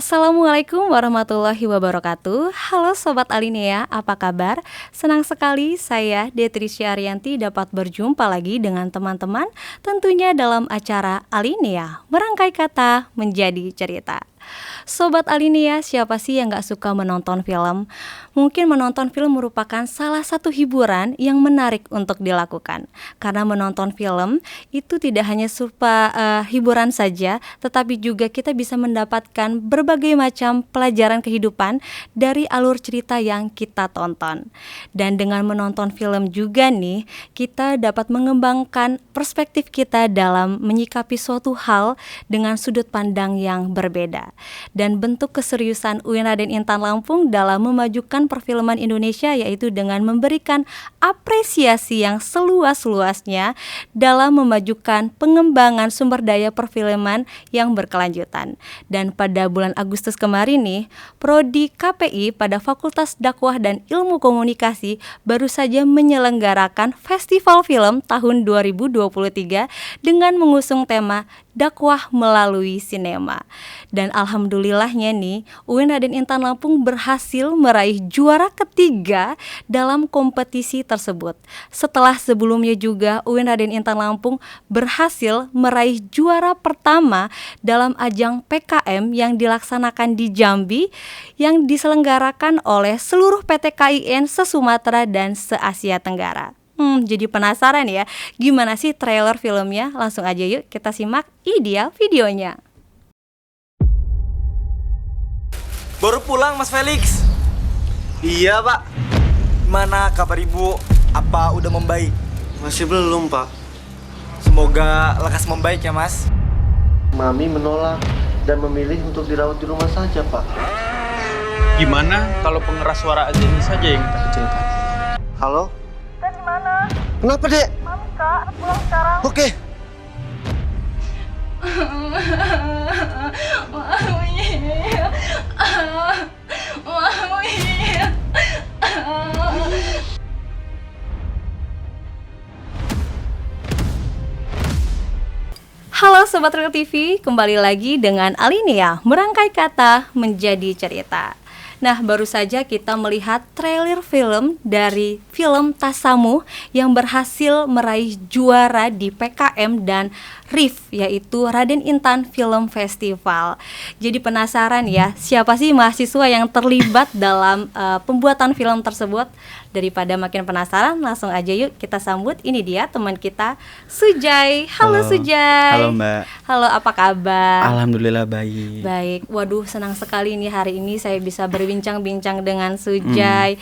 Assalamualaikum warahmatullahi wabarakatuh. Halo Sobat Alinea, apa kabar? Senang sekali saya Detrisya Arianti dapat berjumpa lagi dengan teman-teman tentunya dalam acara Alinea, merangkai kata menjadi cerita. Sobat Alinea, siapa sih yang gak suka menonton film? Mungkin menonton film merupakan salah satu hiburan yang menarik untuk dilakukan. Karena menonton film itu tidak hanya hiburan saja, tetapi juga kita bisa mendapatkan berbagai macam pelajaran kehidupan dari alur cerita yang kita tonton. Dan dengan menonton film juga nih, kita dapat mengembangkan perspektif kita dalam menyikapi suatu hal dengan sudut pandang yang berbeda. Dan bentuk keseriusan UIN Raden Intan Lampung dalam memajukan perfilman Indonesia yaitu dengan memberikan apresiasi yang seluas-luasnya dalam memajukan pengembangan sumber daya perfilman yang berkelanjutan. Dan pada bulan Agustus kemarin nih, Prodi KPI pada Fakultas Dakwah dan Ilmu Komunikasi baru saja menyelenggarakan Festival Film tahun 2023 dengan mengusung tema dakwah melalui sinema. Dan alhamdulillahnya nih, UIN Raden Intan Lampung berhasil meraih juara ketiga dalam kompetisi tersebut. Setelah sebelumnya juga UIN Raden Intan Lampung berhasil meraih juara pertama dalam ajang PKM yang dilaksanakan di Jambi yang diselenggarakan oleh seluruh PT KIN se-Sumatera dan se-Asia Tenggara. Jadi penasaran ya, gimana sih trailer filmnya? Langsung aja yuk kita simak dia videonya. Baru pulang Mas Felix? Iya Pak. Gimana kabar Ibu? Apa udah membaik? Masih belum Pak. Semoga lekas membaik ya Mas. Mami menolak dan memilih untuk dirawat di rumah saja Pak. Gimana kalau pengeras suara aja ini saja yang kita kecilkan? Halo? Kak di mana? Kenapa Dek? Mami Kak, pulang sekarang. Oke. Halo Sobat Real TV, kembali lagi dengan Alinea, merangkai kata menjadi cerita. Nah, baru saja kita melihat trailer film dari film Tasamuh yang berhasil meraih juara di PKM dan RIF, yaitu Raden Intan Film Festival. Jadi penasaran ya, siapa sih mahasiswa yang terlibat dalam pembuatan film tersebut? Daripada makin penasaran, langsung aja yuk kita sambut. Ini dia teman kita, Sujai. Halo Sujai. Halo Mbak. Halo, apa kabar? Alhamdulillah baik. Baik, waduh senang sekali nih hari ini saya bisa berbincang-bincang dengan Sujai.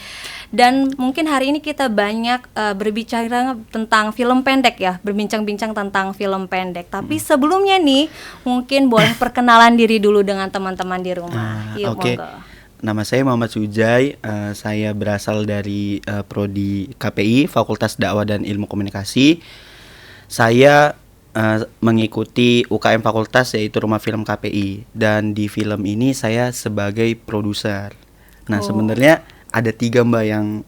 Dan mungkin hari ini kita banyak berbicara tentang film pendek ya, berbincang-bincang tentang film pendek. Tapi sebelumnya nih, mungkin boleh perkenalan diri dulu dengan teman-teman di rumah. Oke. Nama saya Muhammad Sujai, saya berasal dari Prodi KPI, Fakultas Dakwah dan Ilmu Komunikasi. Saya mengikuti UKM Fakultas yaitu Rumah Film KPI, dan di film ini saya sebagai produser. Nah sebenarnya ada 3 Mbak yang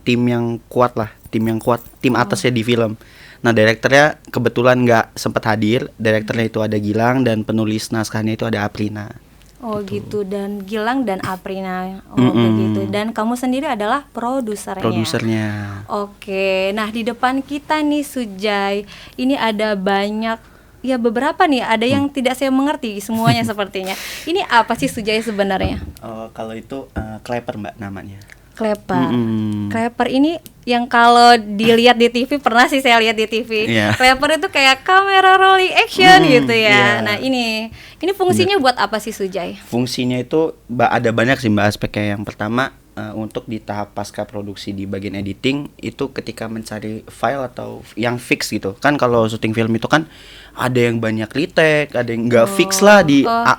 tim yang kuat, tim atasnya di film. Nah direkturnya kebetulan nggak sempat hadir, direkturnya itu ada Gilang dan penulis naskahnya itu ada Aprina. Oh gitu, dan Gilang dan Aprina. Begitu. Dan kamu sendiri adalah produsernya. Oke, nah di depan kita nih Sujai, ini ada banyak, ya beberapa nih, ada yang tidak saya mengerti semuanya sepertinya. Ini apa sih Sujai sebenarnya? Kalau itu Clapper Mbak namanya. Clapper. Clapper ini yang kalau dilihat di TV, pernah sih saya lihat di TV. Clapper itu kayak kamera rolling action gitu ya. Nah ini fungsinya buat apa sih Sujai? Fungsinya itu ada banyak sih Mbak aspeknya. Yang pertama untuk di tahap pasca produksi di bagian editing itu ketika mencari file atau yang fix gitu. Kan kalau syuting film itu kan ada yang banyak retake, ada yang nggak fix lah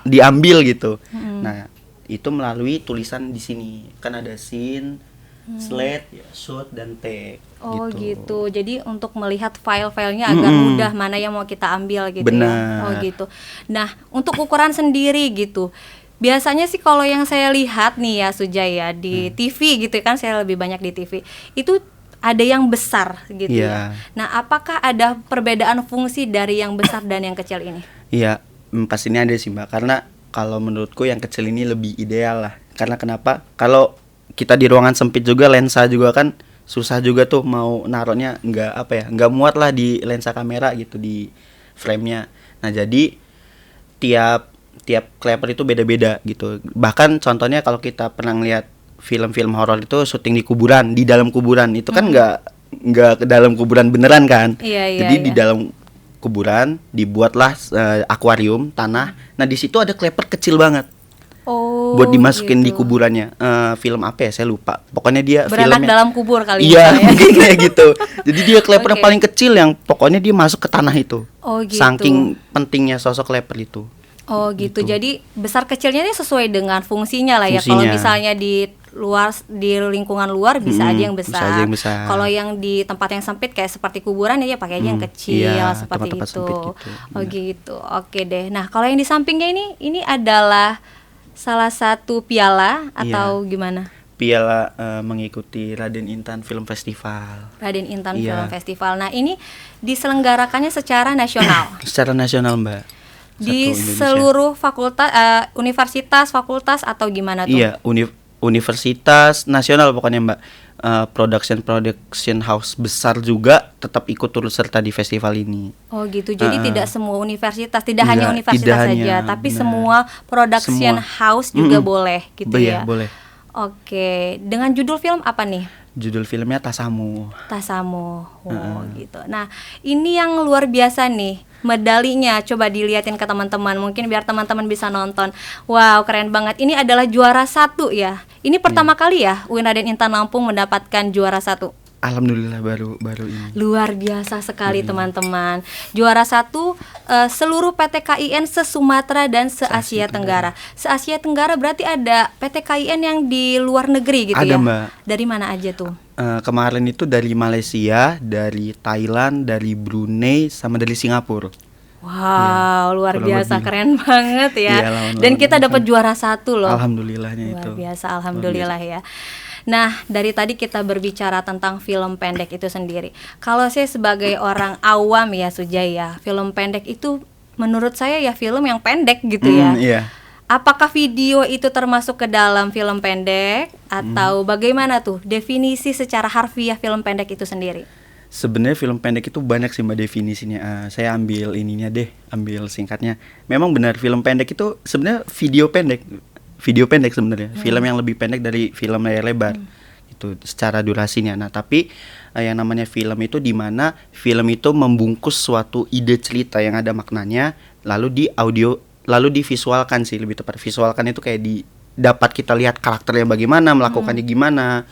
diambil gitu. Nah itu melalui tulisan di sini kan ada scene, slide, shoot dan take. Gitu. Jadi untuk melihat file-filenya agar mudah mana yang mau kita ambil gitu. Benar. Ya. Gitu. Nah untuk ukuran sendiri gitu. Biasanya sih kalau yang saya lihat nih ya Sujai ya di TV gitu kan, saya lebih banyak di TV. Itu ada yang besar gitu ya. Nah apakah ada perbedaan fungsi dari yang besar dan yang kecil ini? Iya, pastinya ada sih Mbak, karena Kalau menurutku yang kecil ini lebih ideal lah. Karena kenapa? Kalau kita di ruangan sempit juga, lensa juga kan susah juga tuh mau naruhnya, nggak muat lah di lensa kamera gitu, di frame-nya. Nah jadi tiap clapper itu beda-beda gitu. Bahkan contohnya kalau kita pernah ngeliat film-film horor itu syuting di kuburan, di dalam kuburan itu kan nggak ke dalam kuburan beneran kan. Iya, Jadi iya. di dalam kuburan dibuatlah akuarium tanah. Nah di situ ada clapper kecil banget Oh, buat dimasukin di gitu. kuburannya. Film apa ya saya lupa. Pokoknya dia Beranak filmnya dalam kubur kali iya ya. mungkin kayak gitu. Jadi dia clapper yang Oke. paling kecil yang pokoknya dia masuk ke tanah itu. Oh, gitu. Saking pentingnya sosok clapper itu. Oh gitu. Gitu. Jadi besar kecilnya ini sesuai dengan fungsinya lah ya. Kalau Fungsinya. misalnya di luar, di lingkungan luar bisa aja yang Bisa besar. aja yang besar. Kalau yang di tempat yang sempit kayak seperti kuburan ya pakai aja yang kecil iya, seperti tempat-tempat itu. sempit gitu, Oh benar. gitu. Oke deh. Nah, kalau yang di sampingnya ini adalah salah satu piala atau gimana? Piala mengikuti Raden Intan Film Festival. Raden Intan Iya. Film Festival. Nah, ini diselenggarakannya secara nasional. Secara nasional, Mbak. Di Satu Indonesia. seluruh fakultas, universitas, fakultas atau gimana tuh? Iya, universitas nasional pokoknya, Mbak. Production house besar juga tetap ikut turut serta di festival ini. Oh gitu, jadi Heeh. tidak semua universitas, tidak hanya Enggak, universitas tidak saja, hanya, tapi benar. semua production Semua. house juga Mm-mm. boleh gitu ya. Iya, boleh. Oke, dengan judul film apa nih? Judul filmnya Tasamu. Tasamu. Oh gitu. Nah, ini yang luar biasa nih, medalinya. Coba dilihatin ke teman-teman, mungkin biar teman-teman bisa nonton. Wow, keren banget. Ini adalah juara 1 ya. Ini pertama kali ya UIN Raden Intan Lampung mendapatkan juara 1. Alhamdulillah baru ini. Luar biasa sekali teman-teman. Juara 1 seluruh PT KIN se-Sumatera dan se-Asia Tenggara. Se-Asia Tenggara berarti ada PT KIN yang di luar negeri gitu Ada, ya? Mbak. Dari mana aja tuh? Kemarin itu dari Malaysia, dari Thailand, dari Brunei, sama dari Singapura. Wow, luar kurang biasa, lebih. keren banget ya. Iya, lawan-lawan Dan kita gitu. dapat juara 1 loh. Alhamdulillahnya Luar itu. biasa, alhamdulillah ya. Nah, dari tadi kita berbicara tentang film pendek itu sendiri. Kalau saya sebagai orang awam ya, Sujai ya, film pendek itu menurut saya ya film yang pendek gitu ya. Iya. Apakah video itu termasuk ke dalam film pendek atau bagaimana tuh definisi secara harfiah film pendek itu sendiri? Sebenarnya film pendek itu banyak sih Mbak definisinya. Saya ambil ininya deh, ambil singkatnya. Memang benar film pendek itu sebenarnya video pendek. Video pendek sebenarnya. Film yang lebih pendek dari film layar lebar. Itu secara durasinya. Nah, tapi yang namanya film itu di mana film itu membungkus suatu ide cerita yang ada maknanya lalu divisualkan sih, lebih tepat. Visualkan itu kayak dapat kita lihat karakternya bagaimana, melakukannya gimana,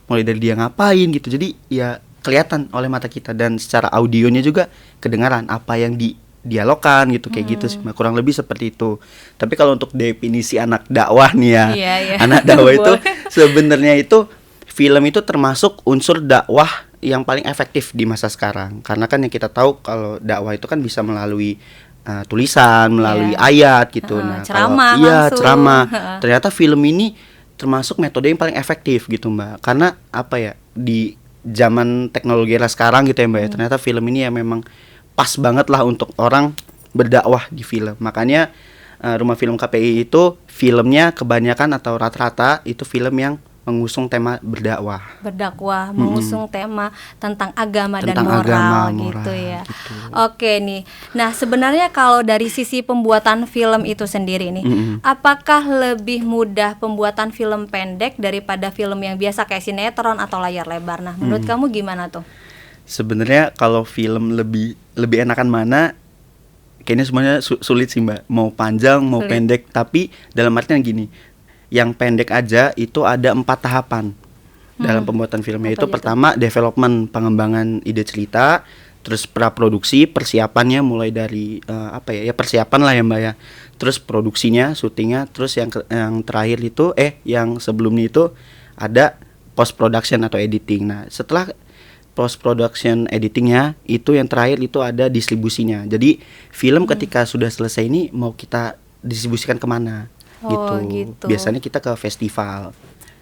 mulai dari dia ngapain gitu. Jadi ya kelihatan oleh mata kita, dan secara audionya juga kedengaran apa yang dialogkan gitu, kayak gitu sih, kurang lebih seperti itu. Tapi kalau untuk definisi anak dakwah nih ya, Iya, iya. anak dakwah itu Boleh. sebenarnya itu film itu termasuk unsur dakwah yang paling efektif di masa sekarang. Karena kan yang kita tahu kalau dakwah itu kan bisa melalui tulisan, melalui ayat gitu. Ceramah langsung. Ceramah. Ternyata film ini termasuk metode yang paling efektif gitu, Mbak. Karena apa ya, di zaman teknologi era sekarang gitu ya, Mbak ya, ternyata film ini ya memang pas banget lah untuk orang berdakwah di film. Makanya Rumah Film KPI itu filmnya kebanyakan atau rata-rata itu film yang mengusung tema berdakwah. Berdakwah, mengusung tema tentang agama dan Tentang moral, agama, gitu moral, ya. gitu. Oke nih. Nah, sebenarnya kalau dari sisi pembuatan film itu sendiri nih, apakah lebih mudah pembuatan film pendek daripada film yang biasa kayak sinetron atau layar lebar? Nah, menurut kamu gimana tuh? Sebenarnya kalau film lebih enakan mana? Kayaknya semuanya sulit sih, Mbak. Mau panjang, mau Sulit. pendek. Tapi dalam artian gini, yang pendek aja itu ada 4 tahapan dalam pembuatan filmnya. Apa Itu aja pertama development, pengembangan ide cerita, terus praproduksi, persiapannya mulai dari persiapan lah ya, Mbak ya. Terus produksinya, syutingnya, terus yang terakhir itu yang sebelumnya itu ada post production atau editing. Nah, setelah post production editingnya itu yang terakhir itu ada distribusinya. Jadi film ketika sudah selesai ini mau kita distribusikan kemana? Oh, gitu. Biasanya kita ke festival.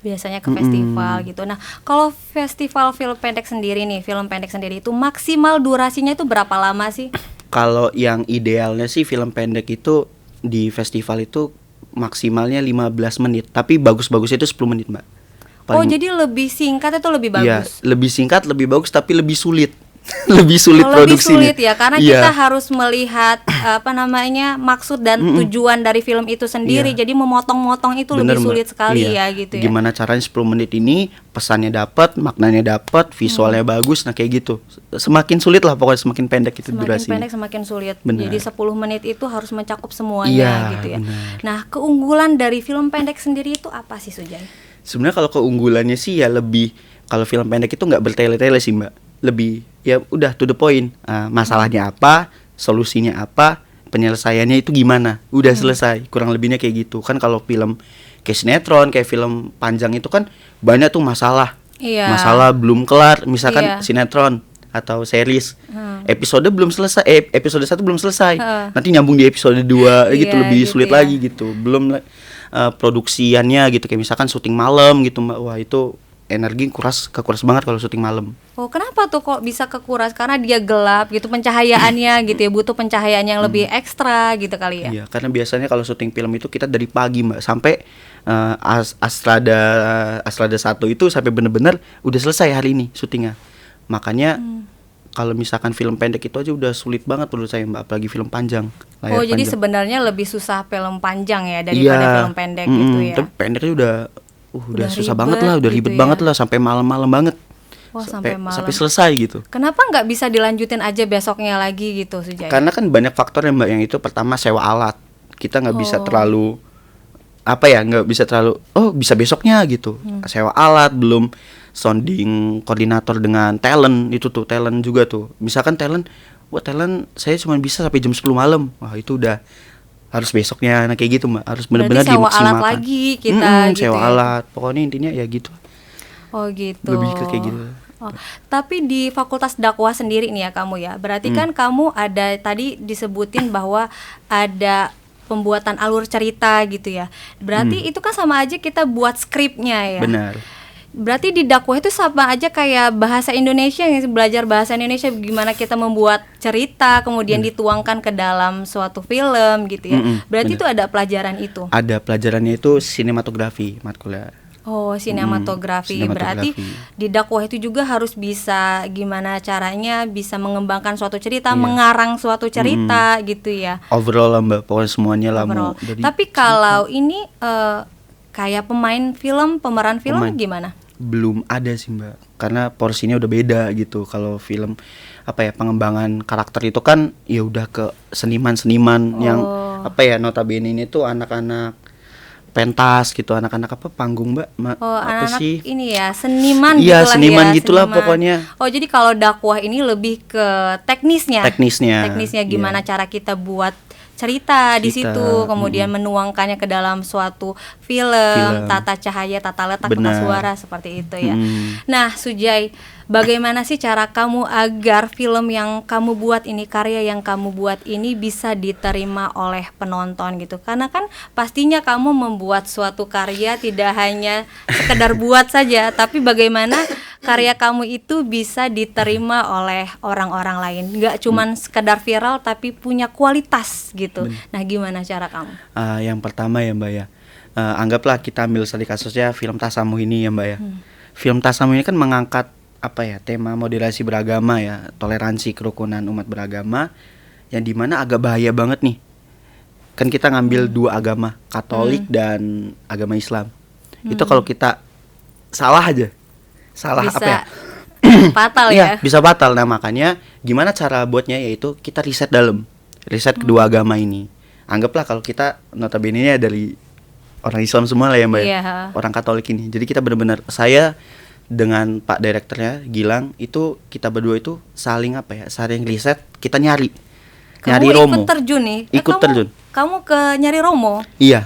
Biasanya ke festival gitu. Nah, kalau festival film pendek sendiri nih, film pendek sendiri itu maksimal durasinya itu berapa lama sih? Kalau yang idealnya sih film pendek itu di festival itu maksimalnya 15 menit, tapi bagus-bagus itu 10 menit, Mbak. Jadi lebih singkat itu lebih Iya, bagus. lebih singkat, lebih bagus, tapi lebih sulit. Lebih sulit Lebih produksinya. sulit ya, karena Iya. kita harus melihat maksud dan tujuan dari film itu sendiri. Iya. Jadi memotong-motong itu Bener, lebih Mbak. sulit sekali Iya. ya gitu ya. Gimana caranya 10 menit ini pesannya dapat, maknanya dapat, visualnya bagus, nah kayak gitu. Semakin sulit lah pokoknya, semakin pendek itu Semakin durasinya. pendek semakin sulit. Benar. Jadi 10 menit itu harus mencakup semuanya Iya, gitu ya. benar. Nah, keunggulan dari film pendek sendiri itu apa sih, Sujai? Sebenarnya kalau keunggulannya sih ya lebih, kalau film pendek itu nggak bertele-tele sih, Mbak. Lebih ya udah to the point. Masalahnya apa, solusinya apa, penyelesaiannya itu gimana, udah selesai. Kurang lebihnya kayak gitu. Kan kalau film kayak sinetron, kayak film panjang itu kan banyak tuh masalah. Iya. Masalah belum kelar, misalkan Iya. sinetron atau series. Episode belum selesai, episode 1 belum selesai. Nanti nyambung di episode 2 gitu, Iya, lebih gitu sulit ya. lagi gitu. Belum produksiannya gitu, kayak misalkan syuting malam gitu, Mbak. Wah, itu energi kekuras banget kalau syuting malam. Oh, kenapa tuh kok bisa kekuras? Karena dia gelap gitu pencahayaannya gitu ya, butuh pencahayaan yang lebih ekstra gitu kali ya. Iya, karena biasanya kalau syuting film itu kita dari pagi, Mbak, sampai Astrada 1 itu sampai bener-bener udah selesai hari ini syutingnya. Makanya kalau misalkan film pendek itu aja udah sulit banget menurut saya, Mbak, apalagi film panjang. layar Jadi panjang. sebenarnya lebih susah film panjang ya daripada film pendek gitu ya. Tapi pendeknya udah Udah susah ribet banget lah, udah gitu ribet ya. banget lah, sampai malam-malam banget. Wah, sampai malam. Sampai selesai gitu. Kenapa nggak bisa dilanjutin aja besoknya lagi gitu, Sujai? Karena kan banyak faktor ya, Mbak. Yang itu pertama sewa alat. Kita nggak bisa terlalu nggak bisa terlalu bisa besoknya gitu. Sewa alat, belum sounding koordinator dengan talent, itu tuh talent juga tuh. Misalkan talent saya cuma bisa sampai jam 10 malam. Wah, itu udah harus besoknya. Nah kayak gitu, Mbak. Harus benar-benar Berarti sewa alat dimaksimalkan. lagi kita gitu sewa ya. alat. Pokoknya intinya ya gitu. Oh gitu. Lebih ke kayak gitu. Oh, tapi di Fakultas Dakwah sendiri nih ya kamu ya. Berarti kan kamu ada tadi disebutin bahwa ada pembuatan alur cerita gitu ya. Berarti itu kan sama aja kita buat skripnya ya. Benar. Berarti di dakwah itu sama aja kayak bahasa Indonesia, belajar bahasa Indonesia, gimana kita membuat cerita kemudian dituangkan ke dalam suatu film gitu ya. Berarti benar. itu ada pelajaran itu. Ada pelajarannya itu sinematografi matkulnya. Oh, sinematografi. Berarti di dakwah itu juga harus bisa gimana caranya bisa mengembangkan suatu cerita, mengarang suatu cerita gitu ya. Overall lah, Mbak, pokoknya semuanya lah. Overall. Mau dari Tapi kalau ini kayak pemeran film Pemain. gimana? belum ada sih, Mbak, karena porsinya udah beda gitu. Kalau film pengembangan karakter itu kan ya udah ke seniman-seniman yang notabene ini tuh anak-anak pentas gitu, anak-anak panggung, Mbak. Anak-anak sih? ini ya seniman Iya, gitulah seniman ya, gitulah seniman. pokoknya. Oh, jadi kalau dakwah ini lebih ke teknisnya. Teknisnya, Gimana iya. cara kita buat cerita di Cerita, situ, kemudian menuangkannya ke dalam suatu film, tata cahaya, tata letak, tata Benar. suara seperti itu ya. Nah, Sujai, bagaimana sih cara kamu agar film yang kamu buat ini, karya yang kamu buat ini bisa diterima oleh penonton gitu? Karena kan pastinya kamu membuat suatu karya tidak hanya sekedar buat saja, tapi bagaimana karya kamu itu bisa diterima oleh orang-orang lain, nggak cuman sekedar viral tapi punya kualitas gitu. Nah, gimana cara kamu? Yang pertama ya, Mbak ya, anggaplah kita ambil studi kasusnya film Tasamuh ini ya, Mbak ya. Film Tasamuh ini kan mengangkat tema moderasi beragama ya, toleransi kerukunan umat beragama, yang dimana agak bahaya banget nih. Kan kita ngambil dua agama, Katolik dan agama Islam. Itu kalau kita salah aja, salah Bisa fatal Iya, ya. bisa batal. Nah, makanya gimana cara buatnya, yaitu kita riset riset kedua agama ini. Anggaplah kalau kita notabene-nya dari orang Islam semua lah ya, Mbak. Iya. Orang Katolik ini. Jadi kita benar-benar, saya dengan Pak Direkturnya Gilang itu, kita berdua itu saling saling riset, kita nyari Romo. Ikut terjun nih. Ikut terjun. Kamu ke nyari Romo. Iya,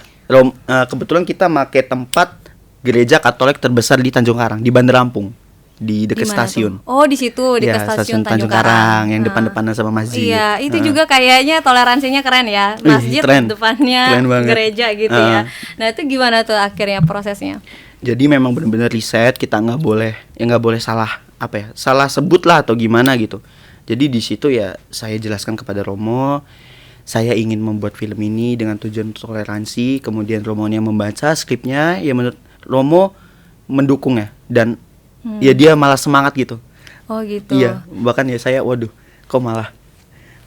kebetulan kita pakai tempat gereja Katolik terbesar di Tanjung Karang, di Bandar Lampung, di dekat Di mana stasiun. tuh? Oh, di situ Ya, dekat stasiun Tanjung Karang Karang. yang depan-depanan sama masjid. Iya, itu juga kayaknya toleransinya keren ya. Masjid keren. depannya Keren banget. gereja gitu ya. Nah, itu gimana tuh akhirnya prosesnya? Jadi memang benar-benar riset, kita nggak boleh salah salah sebut lah atau gimana gitu. Jadi di situ ya saya jelaskan kepada Romo, saya ingin membuat film ini dengan tujuan toleransi. Kemudian Romonya membaca skripnya, ya menurut Romo mendukung ya, dan ya dia malah semangat gitu. Oh gitu. Iya, bahkan ya saya waduh, kok malah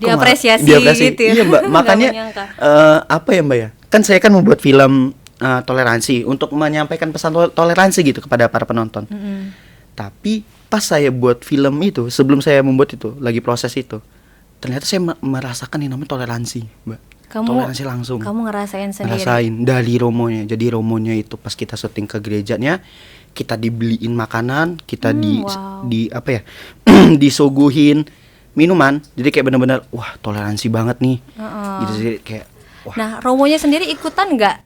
Diapresiasi gitu ya. Iya Mbak, Nggak makanya menyangka. apa ya Mbak ya? Kan saya kan membuat film toleransi untuk menyampaikan pesan toleransi gitu kepada para penonton. Tapi pas saya buat film itu, sebelum saya membuat itu, lagi proses itu, ternyata saya merasakan yang namanya toleransi, Mbak. Toleransi langsung. Kamu ngerasain sendiri. Ngerasain dari Romonya. Jadi Romonya itu pas kita syuting ke gerejanya, kita dibeliin makanan, kita wow. di apa ya? disuguhin minuman. Jadi kayak benar-benar wah, toleransi banget nih. Gitu sih kayak wah. Nah, Romonya sendiri ikutan nggak?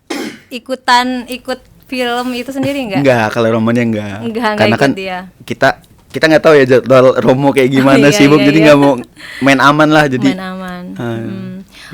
Ikut film itu sendiri nggak? Enggak, kalau Romonya enggak. Karena ikut kan dia. kita nggak tahu ya jadwal Romo kayak gimana, Iya, sibuk, iya, jadi iya. nggak mau main aman lah, jadi Main aman.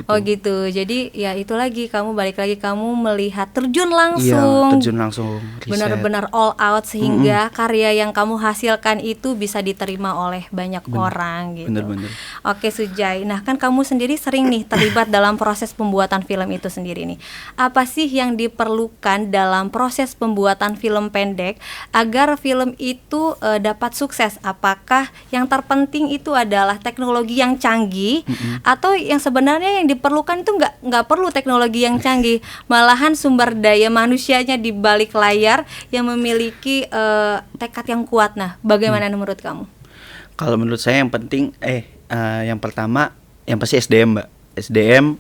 gitu. Oh gitu. Jadi ya itu lagi, kamu balik lagi, kamu melihat terjun Iya, langsung. terjun langsung riset. Benar-benar all out sehingga karya yang kamu hasilkan itu bisa diterima oleh banyak orang gitu. Bener-bener. Oke Sujai, nah kan kamu sendiri sering nih terlibat dalam proses pembuatan film itu sendiri nih. Apa sih yang diperlukan dalam proses pembuatan film pendek agar film itu dapat sukses? Apakah yang terpenting itu adalah teknologi yang canggih atau yang sebenarnya yang diperlukan itu nggak perlu teknologi yang canggih, malahan sumber daya manusianya di balik layar yang memiliki tekad yang kuat. Nah, bagaimana menurut kamu? Kalau menurut saya yang penting yang pertama yang pasti SDM, Mbak. SDM,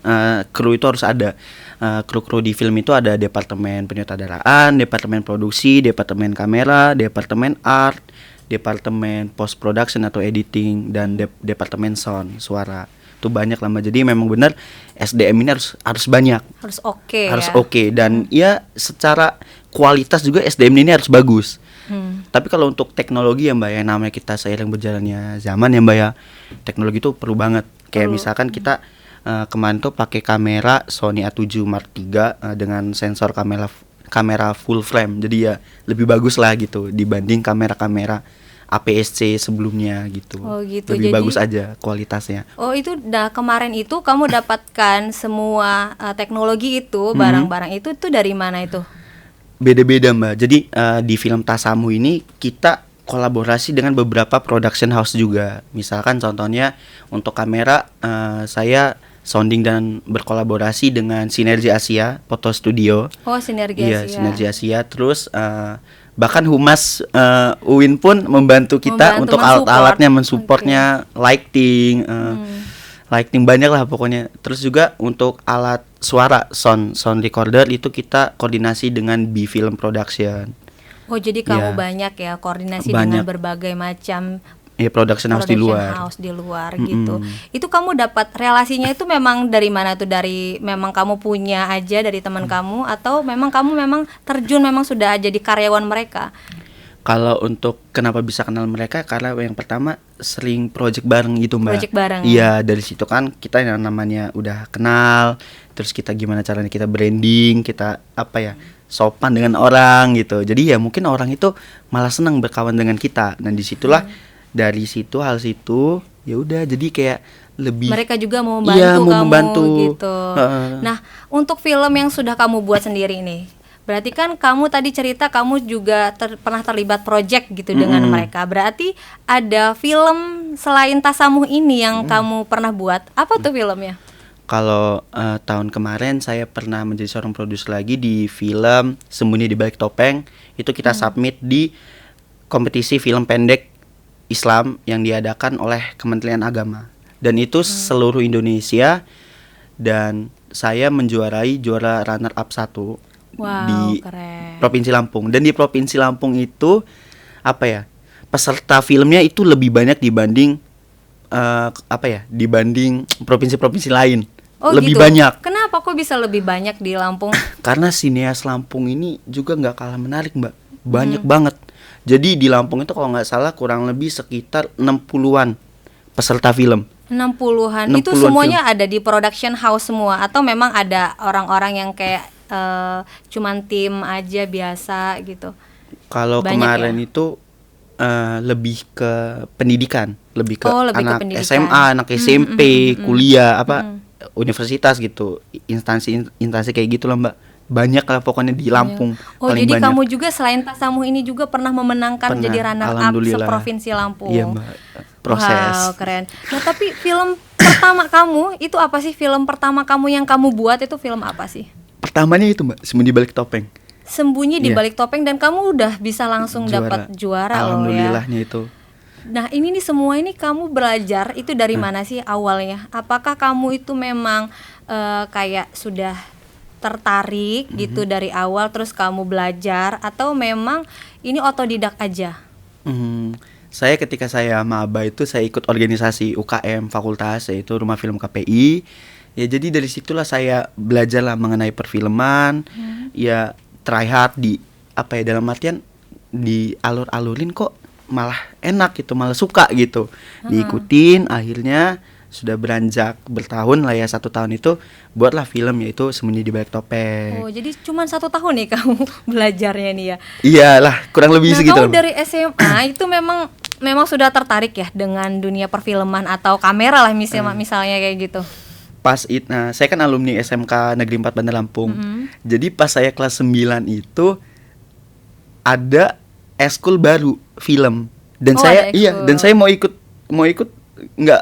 kru itu harus ada. Kru-kru di film itu ada departemen penyutradaraan, departemen produksi, departemen kamera, departemen art, departemen post production atau editing, dan departemen sound, suara. Itu banyak lah Mbak. Jadi memang benar SDM ini harus banyak. Harus oke Harus ya. oke, dan ya secara kualitas juga SDM ini harus bagus. Tapi kalau untuk teknologi ya Mbak, yang namanya kita seiring berjalannya zaman ya Mbak ya, teknologi itu perlu banget. Kayak misalkan kita kemarin tuh pakai kamera Sony A7 Mark III dengan sensor kamera full frame. Jadi ya lebih bagus lah gitu dibanding kamera-kamera APS-C sebelumnya gitu. Oh gitu. Lebih Jadi bagus aja kualitasnya. Oh itu kemarin itu kamu dapatkan semua teknologi itu, barang-barang itu dari mana itu? Beda-beda Mbak. Jadi di film Tasamu ini kita kolaborasi dengan beberapa production house juga. Misalkan contohnya untuk kamera saya sounding dan berkolaborasi dengan Sinergi Asia Foto Studio. Oh Sinergi Iya, Asia. Sinergi Asia. Terus bahkan Humas UIN pun membantu kita untuk alat-alatnya, mensupportnya, lighting, lighting banyak lah pokoknya. Terus juga untuk alat suara sound recorder itu kita koordinasi dengan B Film Production. Oh jadi kamu Iya. banyak ya koordinasi Banyak. dengan berbagai macam Ya production house di luar. house di luar gitu. Itu kamu dapat relasinya itu memang dari mana tuh? Dari memang kamu punya aja dari teman kamu, atau memang kamu terjun sudah jadi karyawan mereka? Kalau untuk kenapa bisa kenal mereka, karena yang pertama sering project bareng gitu Mbak. Project bareng. Iya, dari situ kan kita yang namanya udah kenal, terus kita gimana caranya kita branding, kita sopan dengan orang gitu. Jadi ya mungkin orang itu malah senang berkawan dengan kita. Dan disitulah dari situ hal situ ya udah jadi kayak lebih mereka juga mau membantu iya, mau kamu membantu gitu. Nah, untuk film yang sudah kamu buat sendiri nih, berarti kan kamu tadi cerita kamu juga pernah terlibat project gitu dengan mereka. Berarti ada film selain Tasamuh ini yang kamu pernah buat. Apa tuh filmnya? Kalau tahun kemarin saya pernah menjadi seorang produser lagi di film Sembunyi di Balik Topeng. Itu kita submit di kompetisi film pendek Islam yang diadakan oleh Kementerian Agama. Dan itu seluruh Indonesia, dan saya juara runner up 1 Wow, di keren. Provinsi Lampung. Dan di Provinsi Lampung itu peserta filmnya itu lebih banyak dibanding dibanding provinsi-provinsi lain. Oh, lebih gitu. banyak. Kenapa kok bisa lebih banyak di Lampung? Karena sineas Lampung ini juga nggak kalah menarik Mbak. Banyak banget. Jadi di Lampung itu kalau nggak salah kurang lebih sekitar 60-an peserta film. 60-an. Itu 60-an semuanya ada di production house semua, atau memang ada orang-orang yang kayak cuman tim aja biasa gitu? Kalau Banyak kemarin ya? itu lebih ke pendidikan, lebih ke Oh, lebih ke anak pendidikan. SMA, anak SMP, kuliah, universitas gitu, instansi kayak gitu lah Mbak. Banyak lah pokoknya di Lampung. Oh, paling jadi banyak. kamu juga selain Tasamu ini juga pernah memenangkan Pernah, jadi runner up alhamdulillah. seprovinsi Lampung. Iya Mbak, proses. Wow, keren. Nah, tapi film pertama kamu itu apa sih? Film pertama kamu yang kamu buat itu film apa sih? Pertamanya itu Mbak, Sembunyi Balik Topeng. Sembunyi di Iya. balik topeng, dan kamu udah bisa langsung dapat juara loh ya. Alhamdulillahnya itu. Nah, ini nih semua ini kamu belajar itu dari mana sih awalnya? Apakah kamu itu memang kayak sudah tertarik gitu dari awal terus kamu belajar, atau memang ini otodidak aja? Saya ketika saya maba itu saya ikut organisasi UKM fakultas, yaitu Rumah Film KPI. Ya jadi dari situlah saya belajar lah mengenai perfilman. Ya try hard di apa ya, dalam artian dialur-alurin kok malah enak gitu, malah suka gitu. Diikutin, akhirnya sudah beranjak bertahun lah ya, 1 tahun itu buatlah film, yaitu Sembunyi di Balik Topeng. Oh, jadi cuma 1 tahun nih kamu belajarnya nih ya? Iyalah, kurang lebih Nah, segitu. kamu dari SMA itu memang sudah tertarik ya dengan dunia perfilman atau kamera lah misalnya kayak gitu? Nah, saya kan alumni SMK Negeri 4 Bandar Lampung. Jadi pas saya kelas 9 itu ada eskul baru film, dan Oh, saya ada ekskul. dan saya mau ikut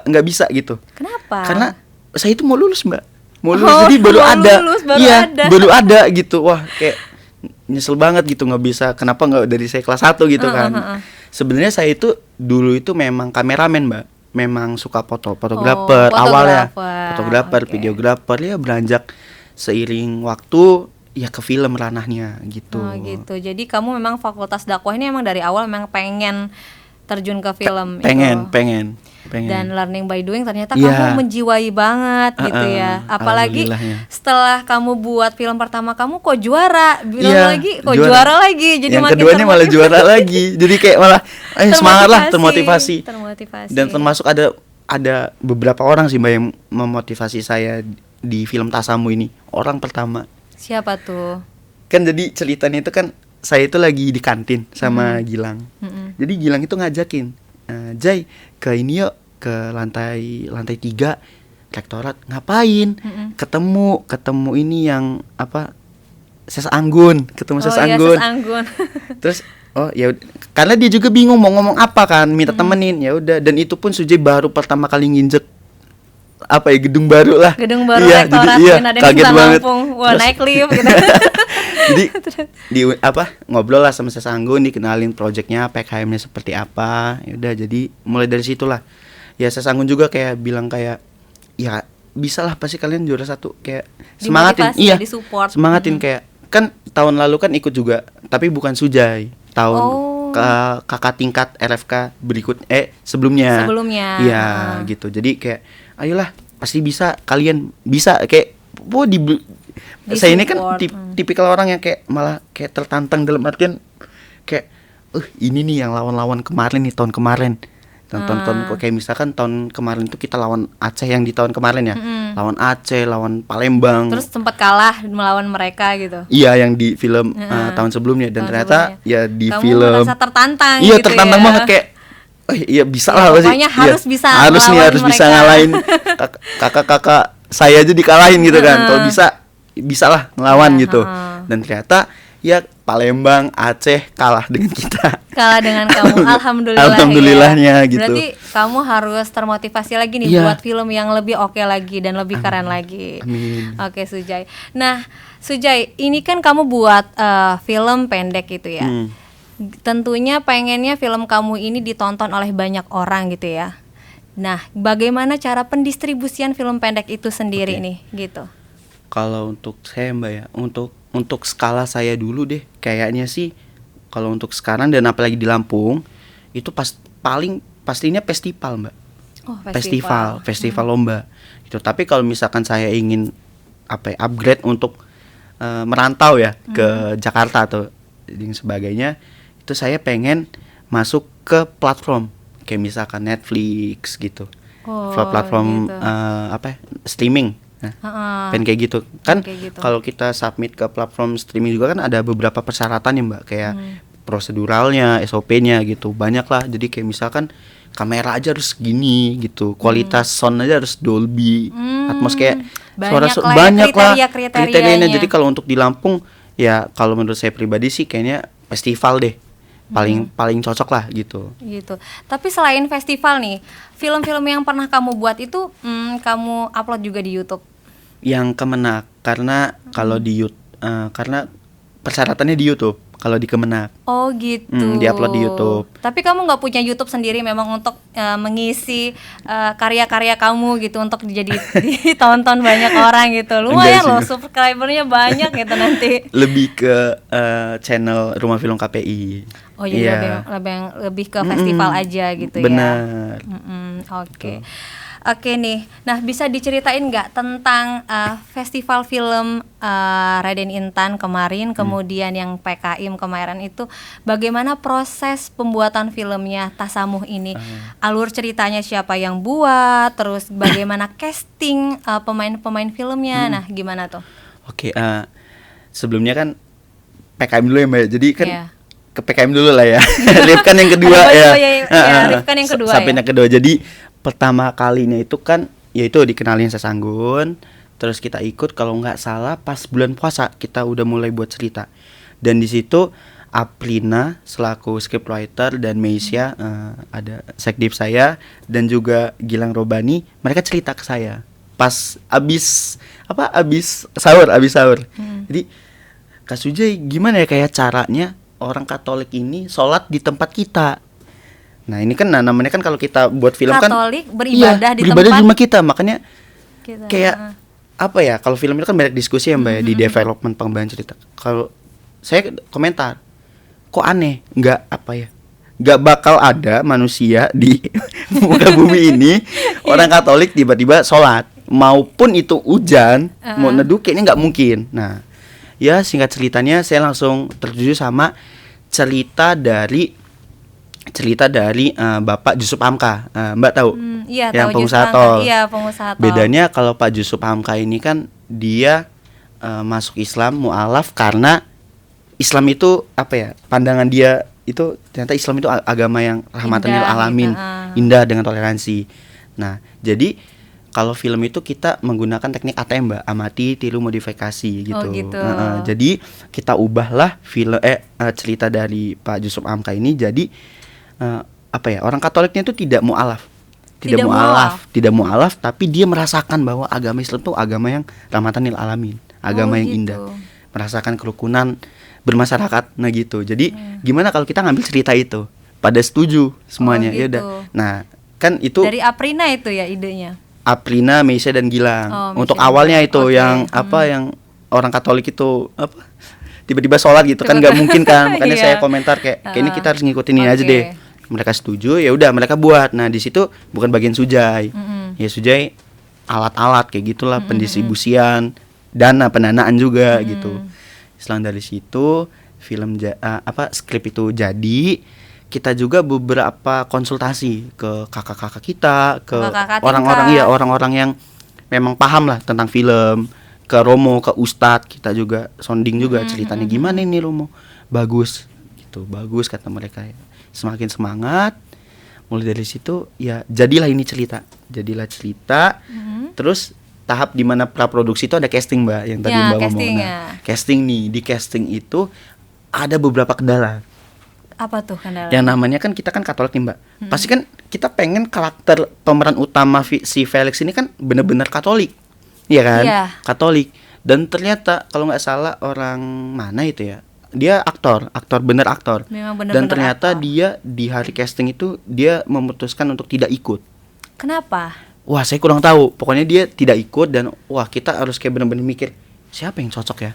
nggak bisa gitu. Kenapa? Karena saya itu mau lulus Mbak, mau lulus, Oh, jadi baru mau ada, lulus, baru iya ada. baru ada gitu. Wah, kayak nyesel banget gitu, nggak bisa. Kenapa nggak dari saya kelas 1 gitu kan? Sebenarnya saya itu dulu itu memang kameramen Mbak, memang suka fotografer awalnya, fotografer, Oke. videografer, ya beranjak seiring waktu ya ke film ranahnya gitu. Oh gitu. Jadi kamu memang fakultas dakwah ini emang dari awal memang pengen terjun ke film pengen. Dan learning by doing ternyata Iya. kamu menjiwai banget gitu ya. Apalagi alhamdulillahnya. setelah kamu buat film pertama kamu kok juara, bilang Iya, lagi kok juara lagi. Jadi yang makin keduanya malah juara lagi. Jadi kayak malah semangat lah, termotivasi. Termotivasi. Dan termasuk ada beberapa orang sih Mbak yang memotivasi saya di film Tasamu ini. Orang pertama. Siapa tuh? Kan jadi ceritanya itu kan saya itu lagi di kantin sama Gilang. Jadi Gilang itu ngajakin, Jai ke ini yuk, ke lantai 3 rektorat. Ngapain? Ketemu ini yang apa? Ses Anggun, ketemu Ses Anggun. Ses Anggun. Terus ya karena dia juga bingung mau ngomong apa kan, minta temenin. Ya udah, dan itu pun Sujai baru pertama kali nginjek apa ya, gedung baru lah. Gedung baru Iya, rektorat jadi, kaget banget. Lampung. Wah, Terus- naik lift gitu. Jadi ngobrol lah sama Ses Anggun, dikenalin proyeknya PKM-nya seperti apa. Ya udah, jadi mulai dari situlah. Ya Ses Anggun juga kayak bilang kayak ya bisa lah pasti kalian juara 1, kayak semangatin. Dimotivasi ya, disupport. Semangatin kayak kan tahun lalu kan ikut juga, tapi bukan Sujai. Tahun ke kakak tingkat RFK sebelumnya. Iya, gitu. Jadi kayak ayolah pasti bisa, kalian bisa, kayak saya ini kan tipikal orang yang kayak malah kayak tertantang, dalam artian kayak ini nih yang lawan-lawan kemarin nih, tahun kemarin. Tahun kayak misalkan tahun kemarin itu kita lawan Aceh, yang di tahun kemarin ya. Lawan Aceh, lawan Palembang. Terus sempat kalah melawan mereka gitu. Iya, yang di film tahun sebelumnya, dan ternyata ya di kamu film merasa tertantang iya, gitu tertantang ya. banget kayak iya bisa lah pasti. Pokoknya harus bisa harus ngelawan bisa mereka. ngalahin kakak-kakak saya aja dikalahin gitu kan. Kalau bisa lah ngelawan gitu. Dan ternyata ya Palembang, Aceh kalah dengan kita. Kalah dengan kamu. Alhamdulillahnya ya. gitu. Berarti kamu harus termotivasi lagi nih Iya. buat film yang lebih oke lagi dan lebih keren lagi. Amin. Oke, Sujai. Nah, Sujai, ini kan kamu buat film pendek gitu ya. Tentunya pengennya film kamu ini ditonton oleh banyak orang gitu ya. Nah, bagaimana cara pendistribusian film pendek itu sendiri nih gitu? Kalau untuk saya Mbak ya, untuk skala saya dulu deh, kayaknya sih kalau untuk sekarang dan apalagi di Lampung itu pastinya festival Mbak. Oh, festival lomba gitu. Tapi kalau misalkan saya ingin upgrade untuk merantau ya ke Jakarta atau yang sebagainya, itu saya pengen masuk ke platform kayak misalkan Netflix gitu. Platform gitu. Streaming. Nah, pengen kayak gitu kan. Kayak gitu. Kalau kita submit ke platform streaming juga kan ada beberapa persyaratan ya Mbak, kayak proseduralnya, SOP-nya gitu. Banyak lah. Jadi kayak misalkan kamera aja harus gini gitu. Kualitas sound aja harus Dolby Atmos, kayak Banyak lah ya banyak lah kriterianya. kriterianya. Jadi kalau untuk di Lampung ya kalau menurut saya pribadi sih kayaknya festival deh. Paling cocok lah gitu. Gitu. Tapi selain festival nih, film-film yang pernah kamu buat itu kamu upload juga di YouTube. Yang Kemenak karena kalau di karena persyaratannya di YouTube. Kalau di Kemenak Oh gitu. diupload di YouTube. Tapi kamu nggak punya YouTube sendiri memang untuk mengisi karya-karya kamu gitu untuk jadi ditonton banyak orang gitu. Lumayan loh, Enggak sih. subscribernya banyak gitu nanti. Lebih ke channel Rumah Film KPI. Oh jadi Iya. lebih ke festival aja gitu ya. Benar. Oke. Oke nih, nah bisa diceritain nggak tentang festival film Raden Intan kemarin, kemudian yang PKIM kemarin itu, bagaimana proses pembuatan filmnya Tasamuh ini? Alur ceritanya siapa yang buat, terus bagaimana casting pemain-pemain filmnya, nah gimana tuh? Oke, sebelumnya kan PKM dulu ya Mbak. Jadi kan Iya. ke PKM dulu lah ya. Rifkan yang kedua Ada ya. ya, Rifkan yang kedua Sampai ya. yang kedua. Jadi pertama kalinya itu kan yaitu dikenalin Sasanggun. Terus kita ikut kalau nggak salah pas bulan puasa kita udah mulai buat cerita. Dan di situ Aprina selaku scriptwriter dan Meisya ada sekdip saya dan juga Gilang Robani, mereka cerita ke saya pas abis sahur. Jadi Kak Sujay gimana ya kayak caranya orang Katolik ini sholat di tempat kita. Nah ini kan namanya kan kalau kita buat film Katolik kan beribadah di beribadah tempat di rumah kita, makanya kita. kayak apa ya, kalau film itu kan banyak diskusi ya Mbak ya, di development pengembangan cerita. Kalau saya komentar kok aneh, nggak bakal ada manusia di muka bumi ini orang Katolik tiba-tiba sholat, maupun itu hujan mau neduh kayaknya nggak mungkin. Nah ya singkat ceritanya saya langsung tertuju sama cerita dari Bapak Jusuf Hamka. Mbak tahu? Iya, yang tahu pengusaha Jusuf tol. Hamka. Iya, pengusaha tol. Bedanya kalau Pak Jusuf Hamka ini kan dia masuk Islam mualaf karena Islam itu apa ya? Pandangan dia itu ternyata Islam itu agama yang rahmatan lil Indah, alamin, gitu. indah dengan toleransi. Nah, jadi kalau film itu kita menggunakan teknik ATM Mbak, amati, tiru, modifikasi gitu. Oh, gitu. Jadi kita ubahlah cerita dari Pak Jusuf Hamka ini jadi orang Katoliknya itu tidak mualaf. Tidak mualaf, tapi dia merasakan bahwa agama Islam itu agama yang rahmatan lil alamin, agama yang gitu. indah, merasakan kerukunan bermasyarakat. Nah gitu. Jadi gimana kalau kita ngambil cerita itu? Pada setuju semuanya. Oh, Ya gitu. udah. Nah, kan itu Dari Aprina itu ya idenya. Aprina, Meisya dan Gilang. Oh, Meisya Untuk dan awalnya Gilang. itu Oke. yang orang Katolik itu tiba-tiba sholat gitu kan nggak mungkin kan. Makanya Iya. saya komentar kayak ini kita harus ngikutin ini aja Oke. deh. Mereka setuju, ya udah mereka buat. Nah, di situ bukan bagian Sujay. Ya Sujay alat-alat kayak gitulah, pendistribusian, pendanaan juga gitu. Selang dari situ film skrip itu jadi, kita juga beberapa konsultasi ke kakak-kakak kita, ke Kakak-kakak orang-orang yang memang paham lah tentang film, ke Romo, ke Ustadz, kita juga sounding juga ceritanya gimana ini Romo, bagus gitu, bagus kata mereka ya. Semakin semangat, mulai dari situ ya jadilah cerita. Terus tahap dimana praproduksi itu ada casting Mbak, yang tadi Ya, Mbak ngomong. casting, Nah, ya. casting nih, di casting itu ada beberapa kendala. Apa tuh kendala? Yang namanya kan kita kan Katolik nih Mbak. Pasti kan kita pengen karakter pemeran utama si Felix ini kan benar-benar Katolik. Iya kan? Iya. Katolik. Dan ternyata kalau nggak salah orang mana itu ya, dia aktor bener aktor. Memang bener-bener Dan ternyata aktor. dia di hari casting itu dia memutuskan untuk tidak ikut. Kenapa? Wah saya kurang tahu. Pokoknya dia tidak ikut dan wah kita harus kayak bener-bener mikir siapa yang cocok ya.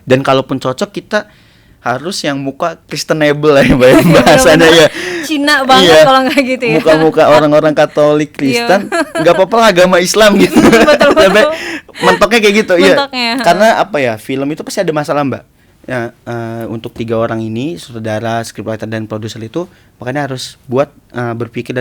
Dan kalaupun cocok kita harus yang muka Kristenable lah ya Mbak, bahasanya ya. Cina banget Iya. kalau nggak gitu ya. Muka-muka orang-orang Katolik Kristen nggak apa-apa lah agama Islam gitu. Betul. Sampai mentoknya kayak gitu ya. Mentoknya. Karena apa ya, film itu pasti ada masalah Mbak. Ya, untuk 3 orang ini, sutradara, scriptwriter dan produser itu makanya harus buat berpikir.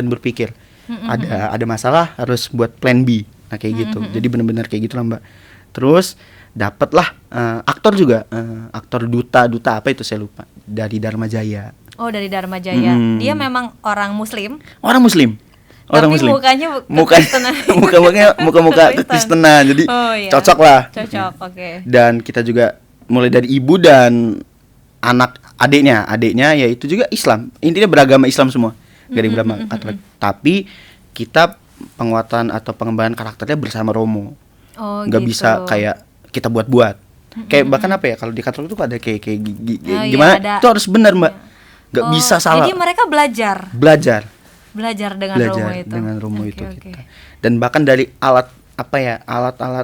Ada masalah harus buat plan B. Nah kayak gitu. Jadi benar-benar kayak gitu lah Mbak. Terus dapatlah aktor juga, aktor duta apa itu saya lupa, dari Dharma Jaya. Oh, dari Dharma Jaya. Mm. Dia memang orang Muslim. Orang Muslim. Tapi mukanya kekristenan. muka kekristenan. Jadi Oh, iya. cocok lah. Cocok, oke. Dan kita juga mulai dari ibu dan adiknya yaitu juga Islam. Intinya beragama Islam semua. Dari beragama Katolik. Tapi kita penguatan atau pengembangan karakternya bersama Romo. Oh, Nggak gitu. bisa kayak kita buat-buat. Kayak bahkan apa ya, kalau di Katolik itu ada kayak Oh, gimana? iya, ada. Itu harus benar, Mbak. Nggak Oh, bisa salah. Jadi mereka belajar dengan Romo itu. dengan Romo Oke, itu oke. kita. Dan bahkan dari alat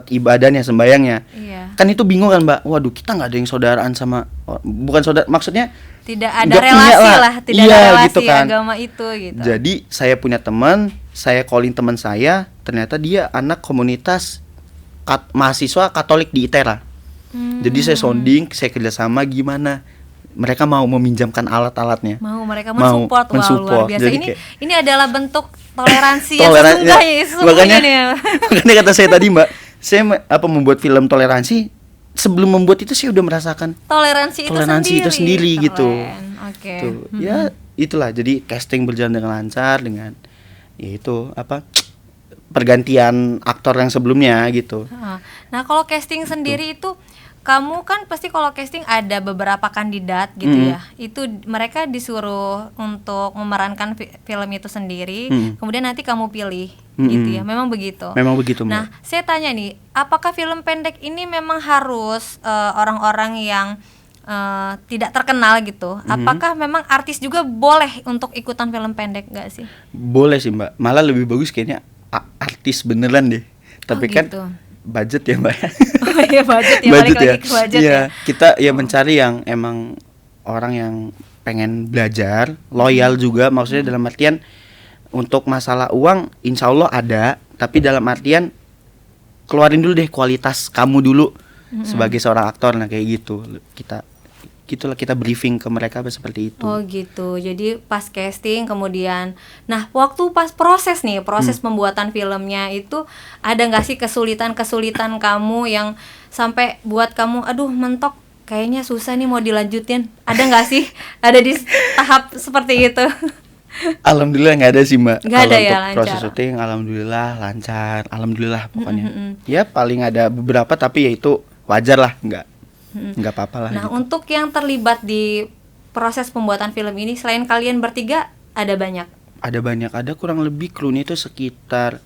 ibadahnya, sembayangnya. Iya. Kan itu bingung kan, Mbak. Waduh, kita nggak ada yang saudaraan sama, bukan saudara, maksudnya Tidak ada nggak punya relasi lah. lah, tidak Iya, ada relasi gitu kan. agama itu gitu. Jadi saya punya teman, saya calling teman saya, ternyata dia anak komunitas mahasiswa Katolik di ITERA. Jadi saya sounding, saya kerjasama gimana mereka mau meminjamkan alat-alatnya. mereka Mau mensupport. Wah, luar mensupport. biasa. Jadi Ini adalah bentuk toleransi yang Toleransi- sesungguhnya nih. makanya kata saya tadi, Mbak, saya membuat film toleransi, sebelum membuat itu saya udah merasakan Toleransi itu sendiri gitu. Keren. Oke. tuh. Ya itulah, jadi casting berjalan dengan lancar, dengan pergantian aktor yang sebelumnya gitu. Nah, kalau casting sendiri itu kamu kan pasti kalau casting ada beberapa kandidat gitu ya. Itu mereka disuruh untuk memerankan film itu sendiri, kemudian nanti kamu pilih gitu ya. Memang begitu. Memang begitu, Mbak. Nah, saya tanya nih, apakah film pendek ini memang harus orang-orang yang tidak terkenal gitu? Apakah memang artis juga boleh untuk ikutan film pendek gak sih? Boleh sih, Mbak. Malah lebih bagus kayaknya artis beneran deh. Tapi kan gitu. budget ya, Mbak. Oh iya, budget ya, balik lagi ke budget Iya, ya. kita ya mencari yang emang orang yang pengen belajar, loyal juga, maksudnya dalam artian untuk masalah uang insya Allah ada, tapi dalam artian keluarin dulu deh kualitas kamu dulu sebagai seorang aktor. Nah kayak gitu kita briefing ke mereka seperti itu. Oh gitu. Jadi pas casting kemudian, nah waktu pas proses pembuatan filmnya itu ada nggak sih kesulitan kamu yang sampai buat kamu, aduh mentok, kayaknya susah nih mau dilanjutin. Ada nggak sih? Ada di tahap seperti itu? Alhamdulillah nggak ada sih, Mbak. Nggak ada Kalau ya, untuk proses lancar. syuting alhamdulillah lancar, alhamdulillah pokoknya. Ya paling ada beberapa tapi ya itu wajar lah, nggak apa-apa lah. Nah gitu. untuk yang terlibat di proses pembuatan film ini selain kalian bertiga ada banyak? Ada kurang lebih krunya itu sekitar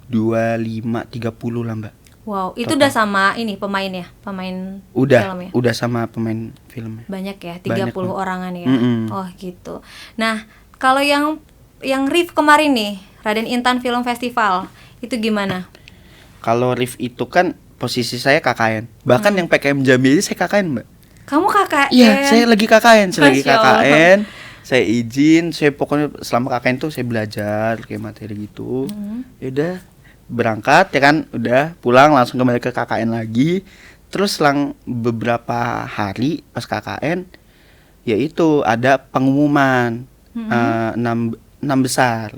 25-30 lah, Mbak. Wow, itu Total. udah sama ini pemain film ya? Udah sama pemain filmnya. Banyak ya, Banyak, 30 Mbak. orangan ya. Mm-mm. Oh gitu. Nah, kalau yang Rif kemarin nih, Raden Intan Film Festival, itu gimana? Kalau Rif itu kan posisi saya KKN. Bahkan yang PKM Jambi aja saya KKN, Mbak. Kamu KKN? Iya, saya lagi KKN, Masya Allah. Saya izin, saya pokoknya selama KKN tuh saya belajar kayak materi gitu. Ya udah berangkat ya kan, udah pulang langsung kembali ke KKN lagi. Terus selang beberapa hari pas KKN, yaitu ada pengumuman 6 besar,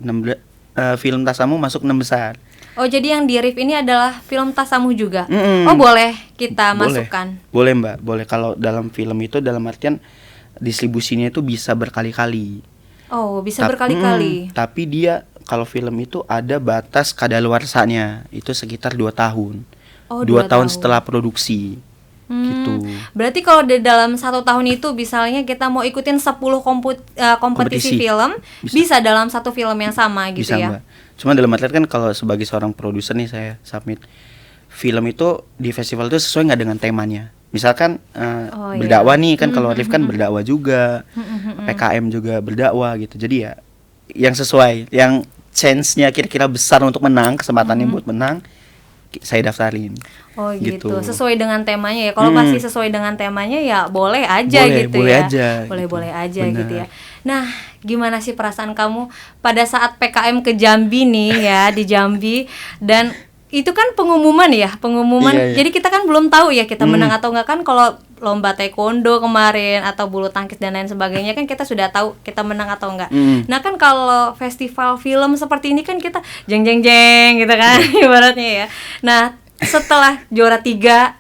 film Tasamu masuk 6 besar. Oh, jadi yang di Rif ini adalah film Tasamu juga? Mm-mm. Oh, boleh kita Boleh. masukkan? Boleh, Mbak, boleh. Kalau dalam film itu dalam artian distribusinya itu bisa berkali-kali. Oh, bisa berkali-kali. Tapi dia kalau film itu ada batas kadaluarsanya, itu sekitar 2 tahun. Oh, 2 tahun tahun. setelah produksi. Gitu. Berarti kalau di dalam 1 tahun itu misalnya kita mau ikutin 10 kompetisi film, bisa dalam satu film yang sama gitu Bisa, ya? Mbak. Cuma dalam artian kan kalau sebagai seorang produser nih saya submit film itu di festival itu sesuai nggak dengan temanya. Misalkan Oh, iya. berdakwah nih kan, kalau Rif kan berdakwah juga, PKM juga berdakwah gitu. Jadi ya yang sesuai, yang chance-nya kira-kira besar untuk menang, kesempatannya buat menang, saya daftarin. Oh gitu. Gitu. Sesuai dengan temanya ya. Kalau masih sesuai dengan temanya ya boleh aja Boleh, gitu boleh ya. aja, Boleh-boleh gitu. aja Benar. gitu ya. Nah, gimana sih perasaan kamu pada saat PKM ke Jambi nih ya, di Jambi, dan itu kan pengumuman ya, pengumuman. Iya, iya. Jadi kita kan belum tahu ya kita menang atau enggak, kan kalau lomba taekwondo kemarin atau bulu tangkis dan lain sebagainya kan kita sudah tahu kita menang atau enggak. Nah kan kalau festival film seperti ini kan kita jeng jeng jeng gitu kan ibaratnya ya. Nah setelah juara 3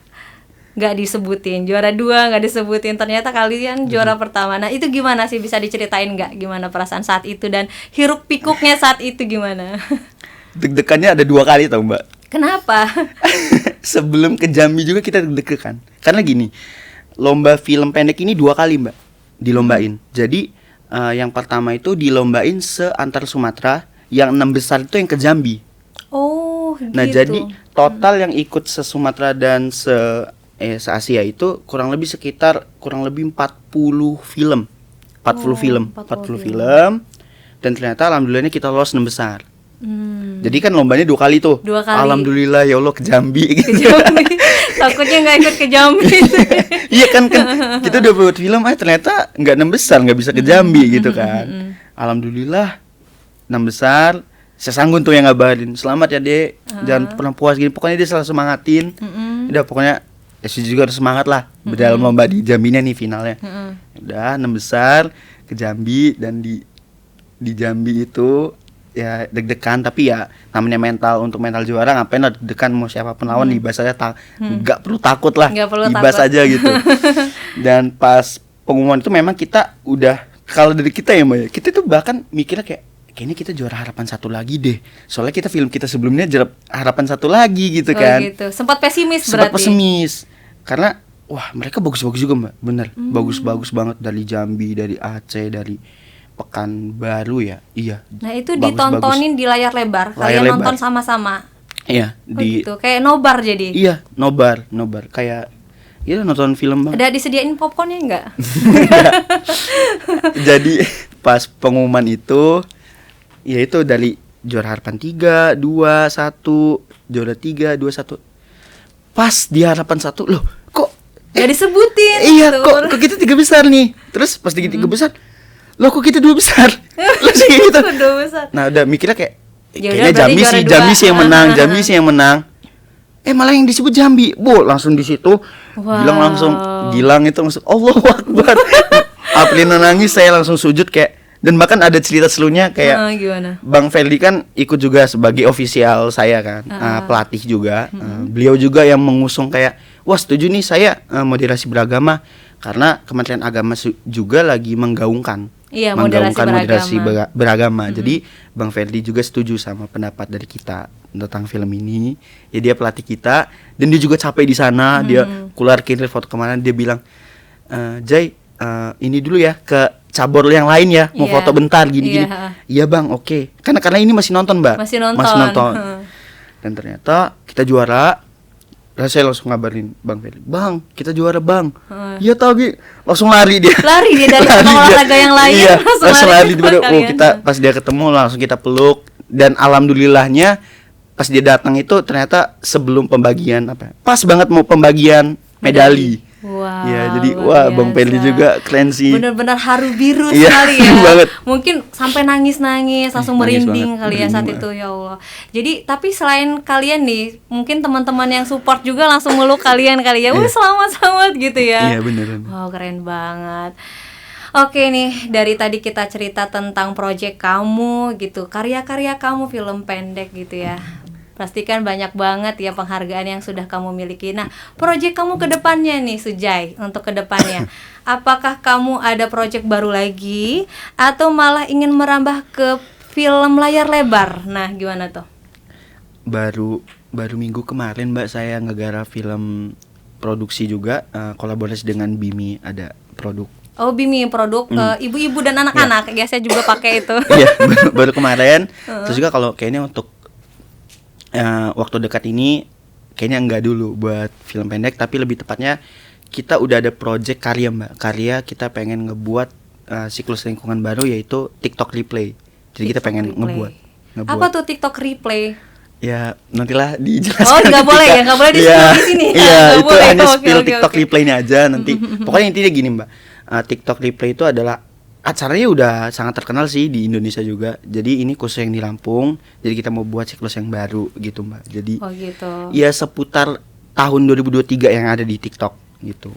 nggak disebutin, juara 2 nggak disebutin, ternyata kalian juara pertama. Nah itu gimana sih, bisa diceritain nggak gimana perasaan saat itu dan hiruk pikuknya saat itu gimana? Deg-degannya ada 2 kali tau Mbak. Kenapa? Sebelum ke Jambi juga kita deg-degan. Karena gini, lomba film pendek ini 2 kali Mbak dilombain. Jadi yang pertama itu dilombain se-antar Sumatera, yang 6 besar itu yang ke Jambi. Oh gitu. Nah jadi total yang ikut se-Sumatera dan se-Asia itu kurang lebih 40 film. 40 film. Dan ternyata alhamdulillahnya kita lolos 6 besar. Jadi kan lombanya 2 kali tuh. 2 kali. Alhamdulillah ya Allah ke Jambi. Ke Jambi. Takutnya nggak ikut ke Jambi. Iya kan kita udah buat film, ternyata nggak 6 besar, nggak bisa ke Jambi gitu kan. Alhamdulillah 6 besar. Saya sanggup tuh yang ngabarin, selamat ya Dek, jangan pernah puas gini. Pokoknya dia selalu semangatin. Udah pokoknya ya juga harus semangat lah dalam lomba di Jambinya nih finalnya. Udah 6 besar ke Jambi, dan di Jambi itu ya deg-degan, tapi ya namanya untuk mental juara ngapain lah deg-degan, mau siapapun lawan ibas aja, nggak perlu takut lah, ibas aja gitu. Dan pas pengumuman itu memang kita udah, kalau dari kita ya Mbak ya, kita tuh bahkan mikirnya kayaknya kita juara harapan 1 lagi deh, soalnya kita film kita sebelumnya juara harapan 1 lagi gitu kan. Gitu. Sempat pesimis Sempat berarti. pesimis karena wah mereka bagus-bagus juga Mbak, bener bagus-bagus banget, dari Jambi, dari Aceh, dari Pekanbaru ya, iya. Nah itu ditontonin di layar lebar, kalian nonton sama-sama. Iya, gitu, kayak nobar jadi. Iya, nobar, kayak ya nonton film Bang. Ada disediain popcornnya enggak? Jadi pas pengumuman itu, ya itu dari juara harapan 3, 2, 1, juara 3, 2, 1. Pas di harapan 1, loh kok Gak disebutin. Iya, kok kita 3 besar nih. Terus pas di 3 besar, loh kok kita 2 besar? Loh sih gitu. 2 besar. Nah, udah mikirnya kayak Yaudah, kayaknya Jambi sih yang menang, Jambi sih yang menang. Malah yang disebut Jambi. Langsung di situ bilang langsung Gilang itu langsung Allahu Akbar. Aprina nangis, saya langsung sujud kayak, dan bahkan ada cerita selunya kayak gimana? Bang Ferdi kan ikut juga sebagai ofisial saya kan, pelatih juga. Beliau juga yang mengusung kayak, wah setuju nih saya moderasi beragama, karena Kementerian Agama juga lagi menggaungkan moderasi beragama. Jadi Bang Ferdi juga setuju sama pendapat dari kita tentang film ini. Ya dia pelatih kita, dan dia juga capek di sana. Dia keluar kirim foto kemana, dia bilang, Jai, ini dulu ya ke cabur yang lain ya, mau foto bentar gini-gini. Iya Bang, oke. Karena ini masih nonton Mbak. Masih nonton. Dan ternyata kita juara. Lalu saya langsung ngabarin Bang Ferdi, Bang, kita juara Bang. Iya tahu Gi. Langsung lari dia. Lari dia dari olahraga yang lain. Iya, langsung lari kita pas dia ketemu langsung kita peluk. Dan alhamdulillahnya pas dia datang itu ternyata sebelum pembagian pas banget mau pembagian medali. Wow, ya jadi Bang Ferdi juga keren sih. Benar-benar haru biru iya, sekali ya. Banget. Mungkin sampai nangis-nangis, langsung merinding kali ya saat itu, ya Allah. Jadi tapi selain kalian nih, mungkin teman-teman yang support juga langsung meluk kalian kali ya. Selamat gitu ya. Iya benar. Wow, keren banget. Oke nih, dari tadi kita cerita tentang proyek kamu gitu, karya-karya kamu film pendek gitu ya. Pastikan banyak banget ya penghargaan yang sudah kamu miliki. Nah, proyek kamu ke depannya nih Sujai, untuk ke depannya. Apakah kamu ada proyek baru lagi atau malah ingin merambah ke film layar lebar? Nah, gimana tuh? Baru minggu kemarin Mbak saya ngegarap film produksi juga, kolaborasi dengan Bimi, ada produk. Oh, Bimi produk ibu-ibu dan anak-anak. Ya, saya juga pakai itu. Iya, baru kemarin. Terus juga kalau kayaknya untuk waktu dekat ini kayaknya enggak dulu buat film pendek, tapi lebih tepatnya kita udah ada project karya Mbak. Karya kita pengen ngebuat siklus lingkungan baru, yaitu TikTok Replay. Jadi kita pengen ngebuat. Apa tuh TikTok Replay? Ya nantilah dijelaskan. Nggak boleh ya, nggak boleh di sini. Iya, itu boleh. hanya spill TikTok Replay-nya aja nanti. Pokoknya intinya gini Mbak, TikTok Replay itu adalah acaranya udah sangat terkenal sih di Indonesia juga. Jadi ini khusus yang di Lampung. Jadi kita mau buat siklus yang baru gitu Mbak. Jadi ya seputar tahun 2023 yang ada di TikTok gitu.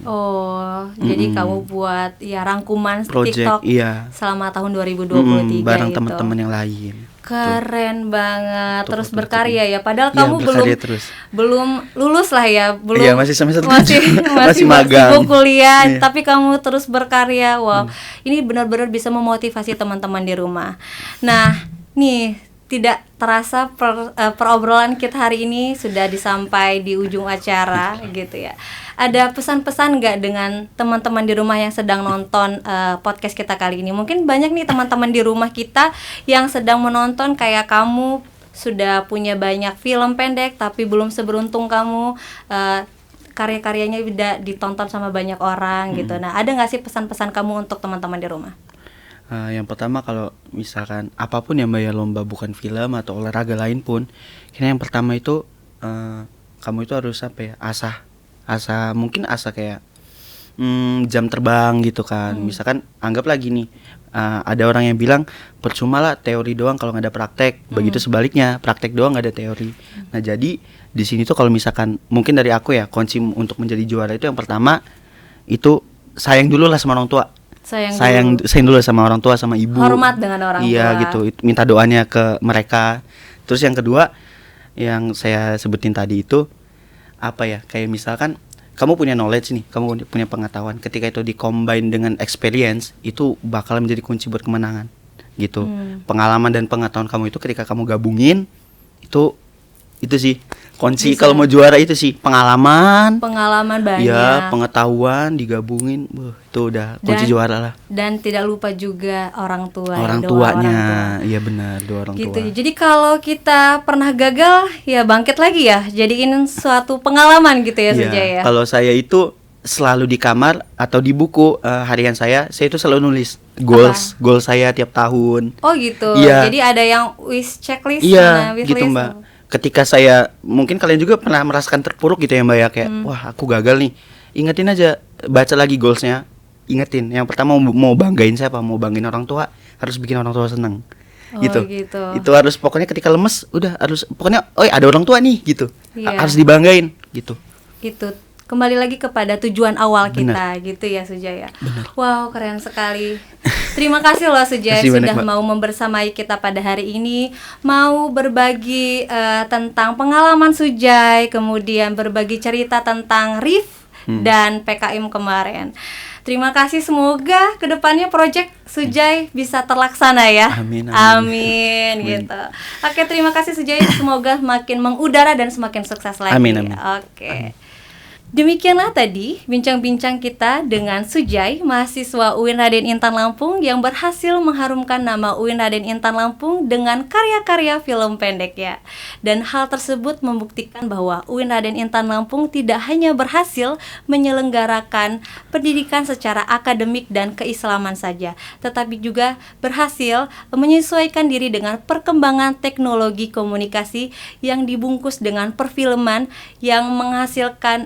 Jadi kamu buat ya rangkuman project, TikTok selama tahun 2023 bareng gitu. teman-teman yang lain. Keren banget. Tuh, Terus foto berkarya ya. Padahal Iya, kamu belum berkarya terus. lulus lah ya. Belum. Iya, masih semester masih 7. masih Masih magang. sibuk kuliah, Iya. tapi kamu terus berkarya. Wow. Ini benar-benar bisa memotivasi teman-teman di rumah. Nah, nih tidak terasa perobrolan kita hari ini sudah disampai di ujung acara gitu ya. Ada pesan-pesan nggak dengan teman-teman di rumah yang sedang nonton podcast kita kali ini? Mungkin banyak nih teman-teman di rumah kita yang sedang menonton kayak kamu sudah punya banyak film pendek tapi belum seberuntung kamu, karya-karyanya tidak ditonton sama banyak orang gitu. Nah, ada nggak sih pesan-pesan kamu untuk teman-teman di rumah? Yang pertama, kalau misalkan apapun yang bayar lomba, bukan film atau olahraga lain pun, kayaknya yang pertama itu kamu itu harus mungkin kayak jam terbang gitu kan. Misalkan anggap lagi nih, ada orang yang bilang percuma lah teori doang kalau nggak ada praktek. Begitu sebaliknya, praktek doang nggak ada teori. Nah, jadi di sini tuh kalau misalkan mungkin dari aku ya, kunci untuk menjadi juara itu yang pertama itu sayang dulu lah sama orang tua. Sayang dulu sama orang tua, sama ibu. Hormat dengan orang tua. Iya gitu, minta doanya ke mereka. Terus yang kedua yang saya sebutin tadi itu apa ya, kayak misalkan kamu punya knowledge nih, kamu punya pengetahuan, ketika itu di-combine dengan experience, itu bakal menjadi kunci buat kemenangan gitu. Pengalaman dan pengetahuan kamu itu ketika kamu gabungin, itu sih kunci kalau mau juara. Itu sih pengalaman banyak. Ya, pengetahuan digabungin, itu udah kunci juara lah. Dan tidak lupa juga orang tua. Orang ya, tuanya, iya benar, dua orang gitu. tua. Jadi kalau kita pernah gagal, ya bangkit lagi ya, jadiin suatu pengalaman gitu ya, Sujai ya. Kalau saya itu selalu di kamar atau di buku harian saya itu selalu nulis goal saya tiap tahun. Oh gitu. Iya. Jadi ada yang wish checklist, Iya, wish gitu list. Mbak. Ketika saya, mungkin kalian juga pernah merasakan terpuruk gitu ya Mbak ya, kayak wah aku gagal nih. Ingetin aja, baca lagi goalsnya. Ingetin, yang pertama mau banggain siapa? Mau banggain orang tua, harus bikin orang tua seneng. Gitu. Itu harus, pokoknya ketika lemes udah harus, pokoknya ada orang tua nih gitu. Iya. Harus dibanggain gitu. Itu kembali lagi kepada tujuan awal kita. Gitu ya, Sujai ya. Wow, keren sekali. Terima kasih loh Sujai sudah mau membersamai kita pada hari ini, mau berbagi tentang pengalaman Sujai, kemudian berbagi cerita tentang RIF dan PKM kemarin. Terima kasih, semoga kedepannya project Sujai bisa terlaksana ya. Amin. Gitu. Oke, terima kasih Sujai, semoga makin mengudara dan semakin sukses lagi. Amin. Oke. Demikianlah tadi bincang-bincang kita dengan Sujai, mahasiswa UIN Raden Intan Lampung yang berhasil mengharumkan nama UIN Raden Intan Lampung dengan karya-karya film pendek ya. Dan hal tersebut membuktikan bahwa UIN Raden Intan Lampung tidak hanya berhasil menyelenggarakan pendidikan secara akademik dan keislaman saja, tetapi juga berhasil menyesuaikan diri dengan perkembangan teknologi komunikasi yang dibungkus dengan perfilman yang menghasilkan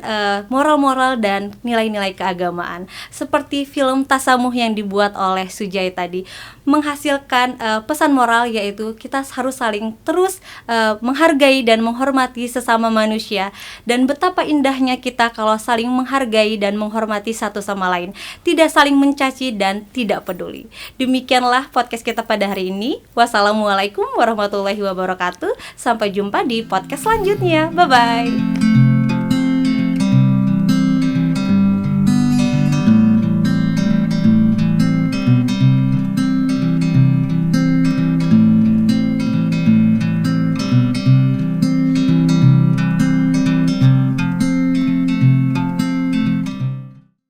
moral-moral dan nilai-nilai keagamaan, seperti film Tasamuh yang dibuat oleh Sujai tadi, menghasilkan pesan moral, yaitu kita harus saling terus menghargai dan menghormati sesama manusia, dan betapa indahnya kita kalau saling menghargai dan menghormati satu sama lain, tidak saling mencaci dan tidak peduli. Demikianlah podcast kita pada hari ini. Wassalamualaikum warahmatullahi wabarakatuh. Sampai jumpa di podcast selanjutnya. Bye-bye.